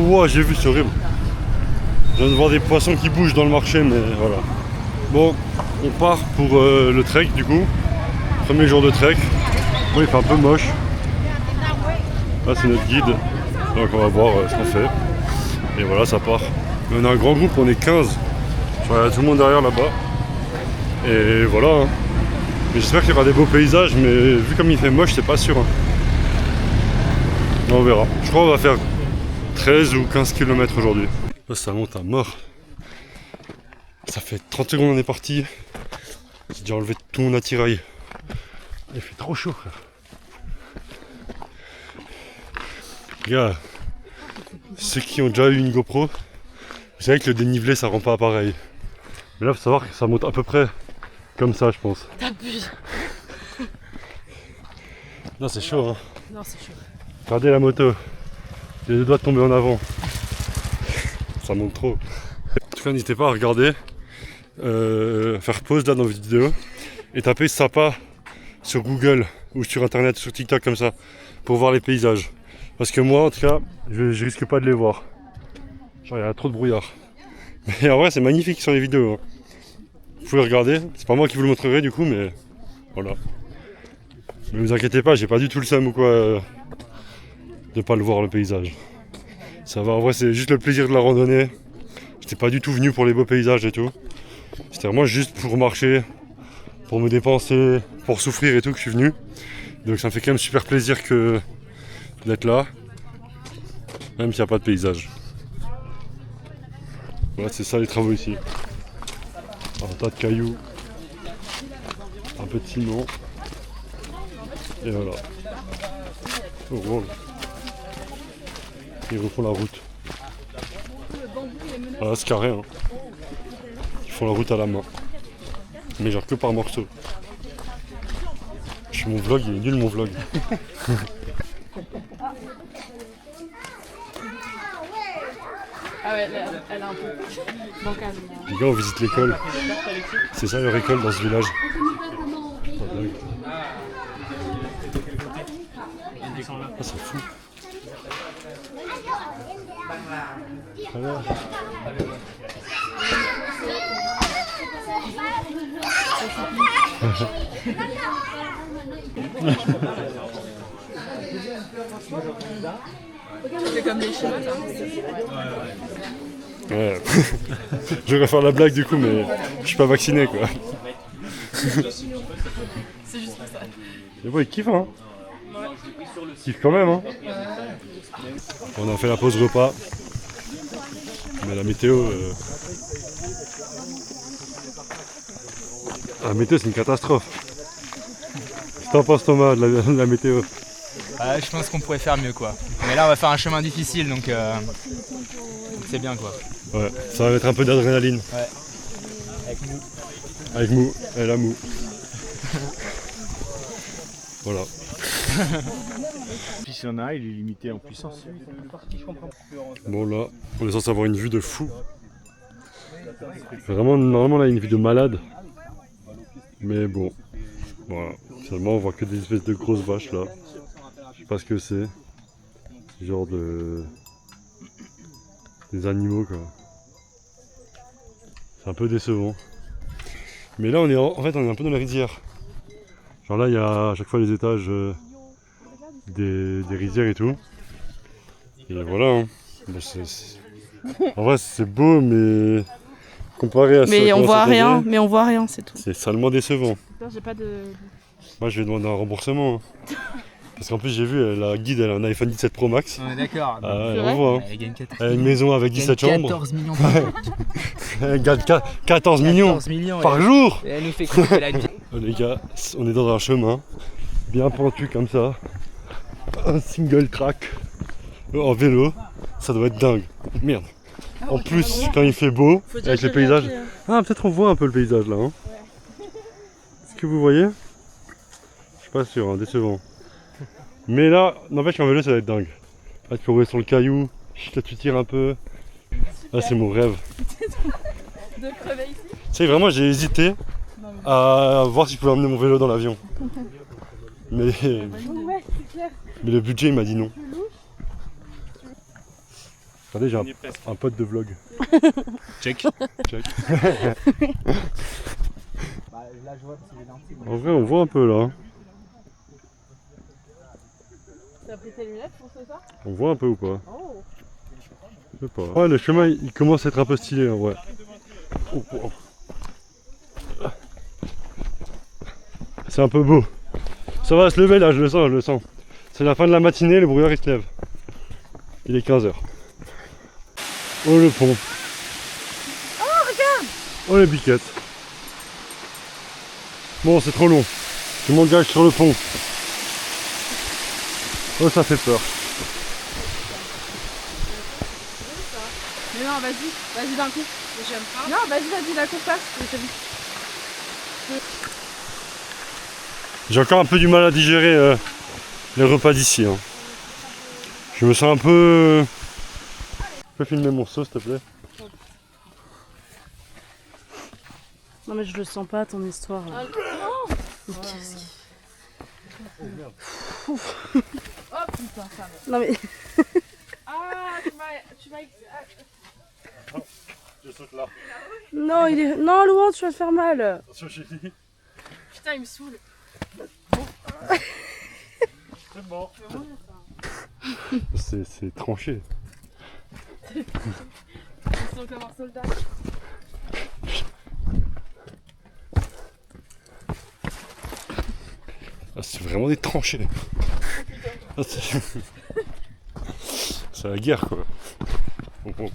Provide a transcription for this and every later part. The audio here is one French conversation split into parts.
Ouah, j'ai vu, c'est horrible. Je viens de voir des poissons qui bougent dans le marché, mais voilà. Bon, on part pour le trek du coup. Premier jour de trek. Bon, il fait un peu moche. Là, c'est notre guide. Donc on va voir ce qu'on fait. Et voilà, ça part. On a un grand groupe, on est 15. Il y a tout le monde derrière là-bas. Et voilà. Hein. Mais j'espère qu'il y aura des beaux paysages, mais vu comme il fait moche, c'est pas sûr. Hein. On verra. Je crois qu'on va faire 13 ou 15 km aujourd'hui. Là, ça monte à mort. Ça fait 30 secondes on est parti. J'ai déjà enlevé tout mon attirail. Il fait trop chaud, frère. Gars, ceux qui ont déjà eu une GoPro, vous savez que le dénivelé ça rend pas pareil. Mais là, faut savoir que ça monte à peu près comme ça, je pense. T'abuses. Non, c'est chaud, hein. Non, c'est chaud. Regardez la moto. J'ai les doigts de tomber en avant. Ça monte trop. En tout cas, n'hésitez pas à regarder, faire pause là dans votre vidéo et taper Sapa sur Google ou sur internet, sur TikTok comme ça, pour voir les paysages. Parce que moi, en tout cas, je risque pas de les voir. Genre, il y a trop de brouillard. Mais en vrai, c'est magnifique sur les vidéos. Hein. Vous pouvez regarder. C'est pas moi qui vous le montrerai du coup, mais voilà. Mais vous inquiétez pas, j'ai pas du tout le seum ou quoi de pas le voir le paysage. Ça va, en vrai, c'est juste le plaisir de la randonnée. J'étais pas du tout venu pour les beaux paysages et tout. C'était vraiment juste pour marcher, pour me dépenser, pour souffrir et tout que je suis venu. Donc ça me fait quand même super plaisir d'être là, même s'il n'y a pas de paysage. Voilà, c'est ça les travaux ici. Un tas de cailloux, un peu de ciment, et voilà. Oh, wow. Ils refont la route. Voilà, c'est carré, hein. Ils font la route à la main. Mais genre que par morceaux. Mon vlog, il est nul mon vlog. Ah ouais, elle a un peu bancal. Les gars, on visite l'école. C'est ça leur école dans ce village. Ah, c'est fou. Alors. C'est comme les chinois, ça. Ouais. Je vais faire la blague du coup, mais je suis pas vacciné quoi. C'est juste pour ça. Mais bon, ils kiffent hein. Ils kiffent quand même hein. On a fait la pause repas. Mais la météo... La météo c'est une catastrophe. Qu'est-ce que t'en penses Thomas de la météo? Je pense qu'on pourrait faire mieux quoi. Mais là on va faire un chemin difficile donc c'est bien quoi. Ouais, ça va mettre un peu d'adrénaline. Ouais. Avec mou. Avec mou, elle a mou. Voilà. Puis s'il y en a, il est limité en puissance. Bon là, on est censé avoir une vue de fou. Vraiment, normalement là, une vue de malade. Mais bon, voilà. Finalement, on voit que des espèces de grosses vaches là. Je sais pas ce que c'est. Genre de... des animaux quoi. C'est un peu décevant. Mais là, on est en fait, on est un peu dans la rizière. Genre là, il y a à chaque fois les étages des rizières et tout. Et voilà. Hein. Bon, en vrai, c'est beau, mais comparé à ça. Mais on voit rien, c'est tout. C'est salement décevant. J'ai pas de... Moi, je vais demander un remboursement. Hein. Parce qu'en plus, j'ai vu, la guide, elle a un iPhone 17 Pro Max. On est d'accord. Ah, ouais, on voit. Hein. Elle gagne Elle a une maison avec 17 chambres. 14 millions Elle gagne 14 millions par jour. Et elle nous fait croire qu'elle a dit. Les gars, on est dans un chemin bien pentu comme ça. Un single track en vélo. Ça doit être dingue. Merde. En plus, quand il fait beau, avec le paysage. Ah, peut-être on voit un peu le paysage là. Hein. Est-ce que vous voyez? Je suis pas sûr, hein, décevant. Mais là, n'empêche qu'en vélo ça va être dingue. Là tu peux rouler sur le caillou, là tu tires un peu. Là c'est mon rêve. De crever ici? Tu sais vraiment j'ai hésité à voir si je pouvais emmener mon vélo dans l'avion. Mais le budget il m'a dit non. Regardez, j'ai un pote de vlog. Check. Check. En vrai, on voit un peu là. T'as pris tes lunettes pour ce soir? On voit un peu ou pas? Oh. Je sais pas. Ouais, le chemin il commence à être un peu stylé en vrai. Oh, oh. C'est un peu beau. Ça va se lever là, je le sens, je le sens. C'est la fin de la matinée, le brouillard il se lève. Il est 15h. Oh le pont. Oh regarde! Oh les biquettes. Bon, c'est trop long. Je m'engage sur le pont. Oh, ça fait peur. Mais non, vas-y d'un coup. J'aime pas. Non, vas-y, la course passe. J'ai encore un peu du mal à digérer les repas d'ici. Hein. Je me sens un peu... Tu peux filmer mon seau, s'il te plaît? Non mais je le sens pas ton histoire. Là. Oh, Mais qu'est-ce qui... oh putain, ça va. Non mais... Ah, tu m'as... Je saute là. Non, il est... Non, Louan, tu vas te faire mal. Attention, chérie. Putain, il me saoule. C'est bon. C'est tranché. Ils sont comme un soldat. Ah, c'est vraiment des tranchées. Ah, c'est la guerre quoi. Bon, bon.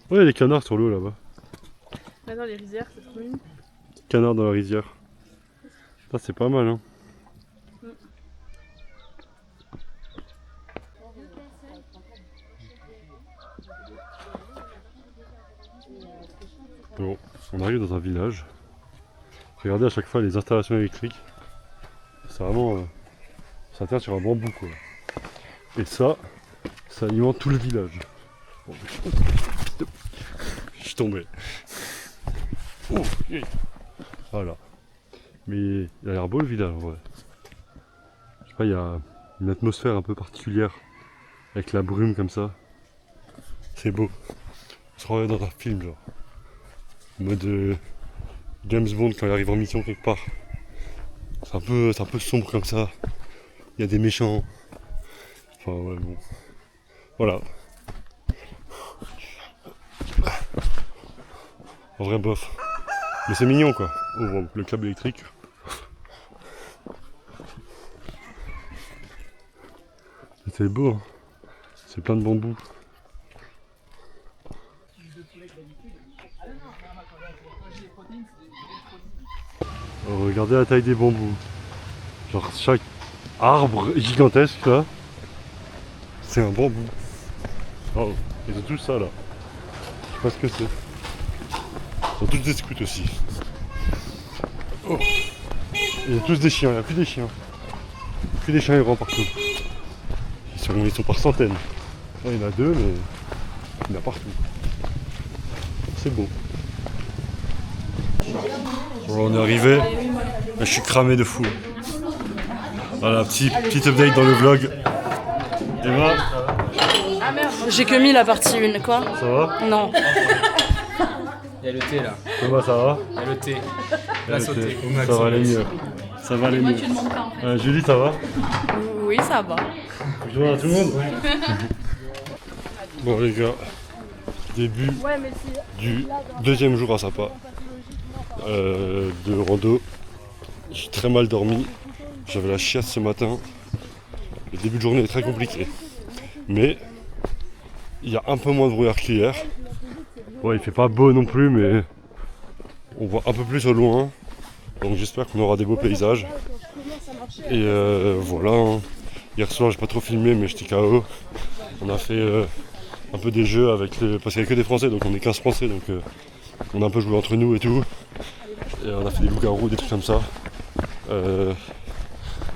Oh, il y a des canards sur l'eau là-bas. Là dans les rizières, c'est trop mignon. Canards dans la rizière. Ça c'est pas mal hein. Bon, on arrive dans un village. Regardez à chaque fois les installations électriques. C'est vraiment... ça tient sur un bambou quoi. Et ça alimente tout le village. Bon, je suis tombé. Oh, voilà. Mais il a l'air beau le village en vrai. Je sais pas, il y a une atmosphère un peu particulière. Avec la brume comme ça. C'est beau. On se croirait dans un film genre. En mode James Bond quand il arrive en mission quelque part. C'est un peu sombre comme ça. Il y a des méchants. Enfin ouais bon. Voilà. En vrai bof. Mais c'est mignon quoi. Oh, bon, le câble électrique. C'est beau. Hein. C'est plein de bambous. Oh, regardez la taille des bambous. Genre chaque arbre gigantesque là, c'est un bambou. Oh, ils ont tous ça là. Je sais pas ce que c'est. Ils ont tous des scouts aussi. Oh. Ils ont tous des chiens, il n'y a plus des chiens. Plus des chiens errants partout. Ils sont par centaines. Là, il y en a deux mais il y en a partout. C'est beau. Bon, on est arrivé. Là, je suis cramé de fou. Voilà, petite update dans le vlog. Eva, Ah merde. J'ai que mis la partie 1, quoi. ça va? Non. Il y a le thé là. Thomas, ça va? Il y a le thé. La sauté. Ça va aller mieux. Ça va aller mieux. Tu demandes pas en fait. Julie, ça va? Oui, ça va. Bonjour à tout le monde. Bon les gars, début Ouais, mais si. du deuxième jour à Sapa de rando. J'ai très mal dormi. J'avais la chiasse ce matin. Le début de journée est très compliqué. Mais il y a un peu moins de brouillard qu'hier. Ouais, il fait pas beau non plus, mais on voit un peu plus au loin. Donc j'espère qu'on aura des beaux paysages. Et voilà. Hein. Hier soir, j'ai pas trop filmé, mais j'étais KO. On a fait un peu des jeux avec parce qu'il n'y a que des Français, donc on est 15 Français, donc on a un peu joué entre nous et tout. Et on a fait des loups-garous, des trucs comme ça.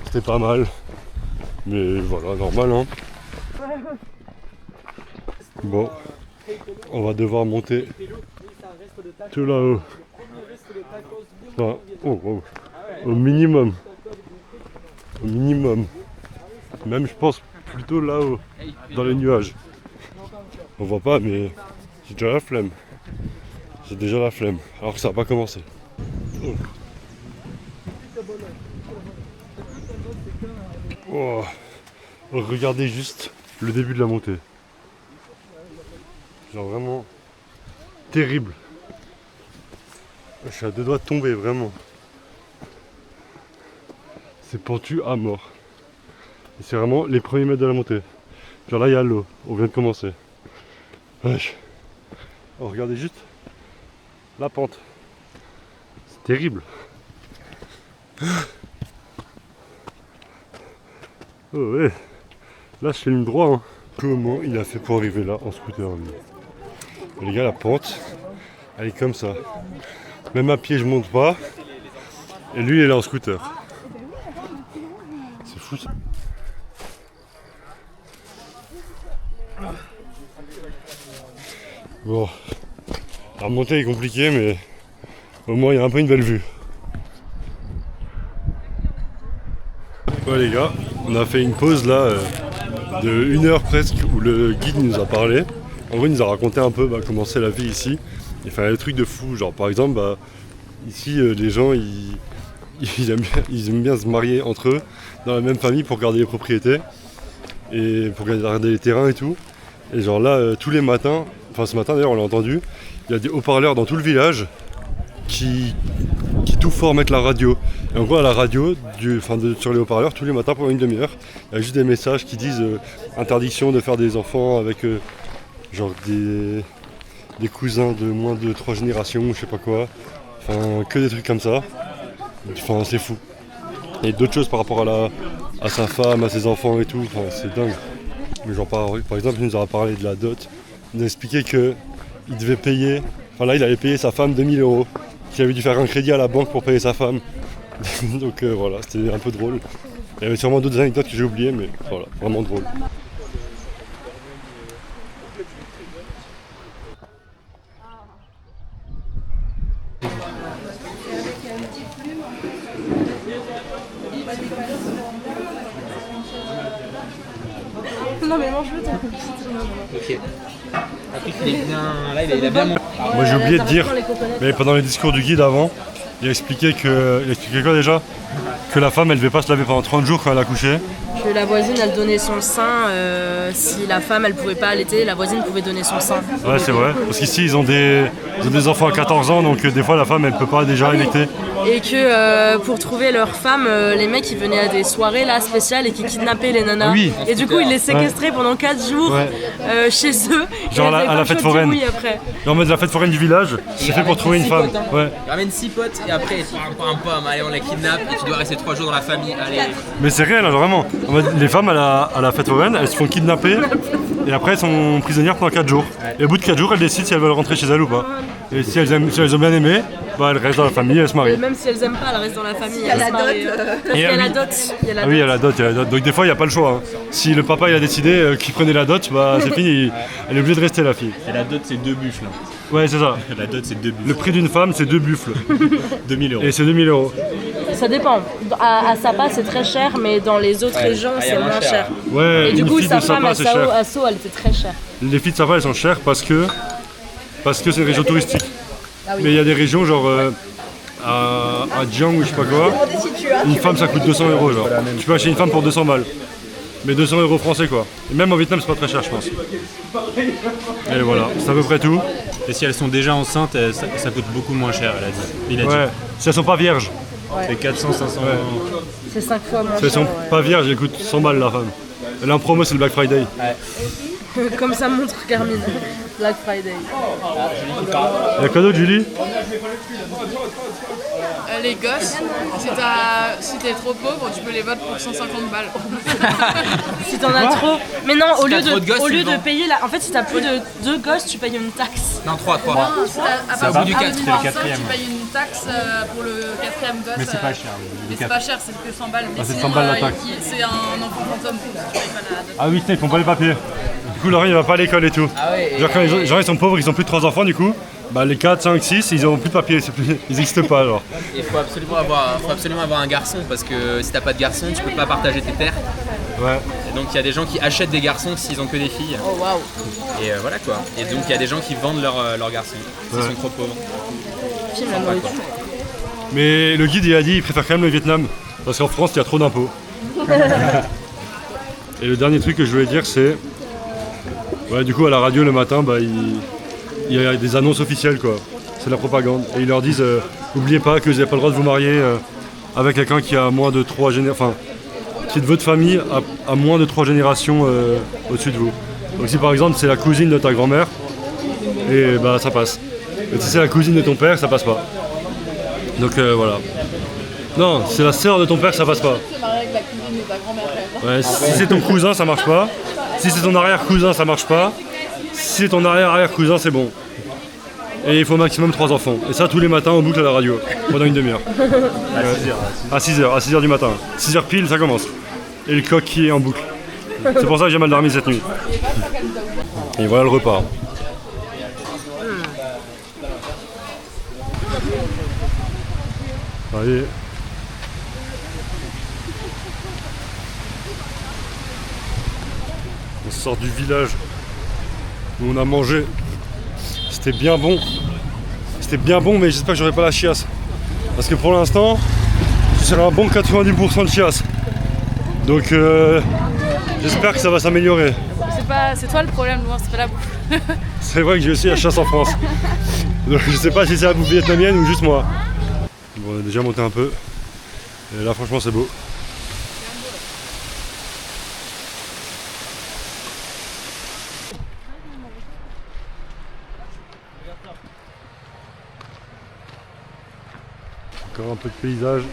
C'était pas mal. Mais voilà, normal hein. Bon, on va devoir monter tout là-haut. Enfin, au minimum. Au minimum. Même je pense plutôt là-haut, dans les nuages. On voit pas, mais j'ai déjà la flemme. J'ai déjà la flemme, alors que ça n'a pas commencé. Oh. Oh. Regardez juste le début de la montée. Genre vraiment terrible. Je suis à 2 doigts de tomber, vraiment. C'est pentu à mort. Et c'est vraiment les premiers mètres de la montée. Genre là il y a l'eau, on vient de commencer. Wesh. Oh, regardez juste la pente. C'est terrible. Oh ouais. Là je fais une droite. Hein. Comment il a fait pour arriver là en scooter lui. Les gars, la pente, elle est comme ça. Même à pied je monte pas. Et lui il est là en scooter. C'est fou ça. Bon, la remontée est compliquée, mais au moins il y a un peu une belle vue. Ouais les gars, on a fait une pause là de 1 heure presque où le guide nous a parlé. En gros il nous a raconté un peu comment c'est la vie ici. Il fait des trucs de fou, genre par exemple ici les gens ils aiment bien se marier entre eux dans la même famille pour garder les propriétés et pour garder les terrains et tout. Et genre là tous les matins, enfin ce matin d'ailleurs on l'a entendu, il y a des haut-parleurs dans tout le village qui tout fort mettent la radio. Et en gros à la radio, sur les haut-parleurs tous les matins pendant une demi-heure, il y a juste des messages qui disent interdiction de faire des enfants avec genre des cousins de moins de 3 générations, je sais pas quoi. Enfin que des trucs comme ça. Enfin c'est fou. Et d'autres choses par rapport à sa femme, à ses enfants et tout, enfin c'est dingue. Mais genre par exemple il nous a parlé de la dot. Il nous a expliqué qu'il devait payer, enfin là il avait payé sa femme 2000 €, qu'il avait dû faire un crédit à la banque pour payer sa femme. Donc voilà, c'était un peu drôle. Il y avait sûrement d'autres anecdotes que j'ai oubliées, mais voilà, vraiment drôle. Non mais mange-le toi. Ok. Après, il est bien. Là, il a bien monté. Moi j'ai oublié de dire, mais pendant les discours du guide avant, il a expliqué quoi déjà? Que la femme elle devait pas se laver pendant 30 jours quand elle a couché. Que la voisine elle donnait son sein, si la femme elle pouvait pas allaiter, la voisine pouvait donner son sein. Ouais c'est vrai, parce qu'ici ils ont des enfants à 14 ans donc des fois la femme elle peut pas déjà allaiter. Et que pour trouver leur femme, les mecs ils venaient à des soirées là spéciales et qui kidnappaient les nanas. Oui. Et du coup ils les séquestraient pendant 4 jours chez eux. Genre et à la fête foraine. Après. En mode la fête foraine du village, c'est fait pour trouver une femme. Ouais. Il ramène 6 potes et après il te prend un pomme, allez on la kidnappe et tu dois rester 3 jours dans la famille, allez. Mais c'est réel, alors, vraiment. En mode, les femmes à la fête foraine, elles se font kidnapper et après elles sont prisonnières pendant 4 jours. Et au bout de 4 jours, elles décident si elles veulent rentrer chez elles ou pas. Et si elles ont bien aimé, bah elles restent dans la famille et elles se marient. Et même si elles aiment pas, elles restent dans la famille. Il y a la dot. Il y a la dot. Ah oui, il y a la dot. Donc des fois, il n'y a pas le choix. Hein. Si le papa il a décidé qu'il prenait la dot, bah c'est fini. Elle est obligée de rester la fille. Et la dot, c'est 2 buffles. Là. Ouais, c'est ça. La dot, c'est 2 buffles. Le prix d'une femme, c'est 2 buffles. 2000 €. Et c'est 2000 €. Ça dépend. À Sapa c'est très cher, mais dans les autres régions c'est moins cher. Ouais, Et du une coup fille de sa femme Sapa, à c'est cher. Sceaux elle était très chère. Les filles de Sapa, elles sont chères parce que c'est une région touristique. Mais il y a des régions genre à Jiang ou je sais pas quoi, une femme ça coûte 200 € genre. Tu peux acheter une femme pour 200 balles. Mais 200 € français quoi. Et même au Vietnam c'est pas très cher je pense. Et voilà, c'est à peu près tout. Et si elles sont déjà enceintes, ça coûte beaucoup moins cher, elle a dit. Il a Ouais, si elles sont pas vierges. dit. C'est 400, 500 Ouais. C'est 5 fois moins Si elles cher. sont pas vierges, elles coûtent 100 balles la femme. Elle est en promo, c'est le Black Friday. Comme ça montre Garmin. Black Friday. Il y a quoi d'autre Julie? Les gosses, si t'es trop pauvre, tu peux les vendre pour 150 balles. Si t'en as trop. Mais non, au lieu t'as trop de gosses, au tu lieu le de vends. payer la. En fait si t'as plus de 2 gosses, tu payes une taxe. Non, 3. À au bout du partir quatre, de c'est le 25, quatrième. tu payes une taxe pour le 4ème gosse. Mais c'est pas cher. Mais c'est pas cher, c'est que 100 balles. Mais c'est sinon, 100 balles la taxe. c'est un enfant fantôme, tu payes pas la dot. Ah oui, ils font pas les papiers. Du coup, Laurent il va pas à l'école et tout. Ah ouais. Genre quand les gens ils sont pauvres, ils ont plus de 3 enfants du coup, bah les 4, 5, 6, ils ont plus de papiers, ils existent pas alors. Il faut absolument avoir un garçon parce que si t'as pas de garçon, tu peux pas partager tes terres. Ouais. Donc il y a des gens qui achètent des garçons s'ils ont que des filles. Oh waouh. Et voilà quoi. Et donc il y a des gens qui vendent leurs garçons s'ils Ouais. sont trop pauvres. Filme la nourriture. Mais le guide il a dit il préfère quand même le Vietnam parce qu'en France il y a trop d'impôts. Et le dernier truc que je voulais dire c'est ouais du coup à la radio le matin bah, il y a des annonces officielles quoi. C'est la propagande. Et ils leur disent n'oubliez pas que vous n'avez pas le droit de vous marier avec quelqu'un qui a moins de 3 générations. Enfin qui est de votre famille à moins de 3 générations au-dessus de vous. Donc si par exemple c'est la cousine de ta grand-mère, et bah ça passe. Et si c'est la cousine de ton père, ça passe pas. Donc voilà. Non, c'est la sœur de ton père, ça passe pas. Ouais, si c'est ton cousin, ça marche pas. Si c'est ton arrière-cousin, ça marche pas. Si c'est ton arrière-arrière-cousin, c'est bon. Et il faut au maximum 3 enfants. Et ça tous les matins en boucle à la radio, pendant une demi-heure. À 6h du matin. 6h pile, ça commence. Et le coq qui est en boucle. C'est pour ça que j'ai mal dormi cette nuit. Et voilà le repas. Allez. On sort du village où on a mangé. C'était bien bon. C'était bien bon, mais j'espère que j'aurai pas la chiasse. Parce que pour l'instant, je serai un bon 90% de chiasse. Donc j'espère que ça va s'améliorer. C'est toi le problème, Louis, c'est pas la bouffe. C'est vrai que j'ai aussi la chasse en France. Donc je sais pas si c'est la bouffe vietnamienne ou juste moi. Bon, on a déjà monté un peu. Et là franchement c'est beau. Encore un peu de paysage.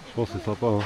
Je pense que c'est sympa hein.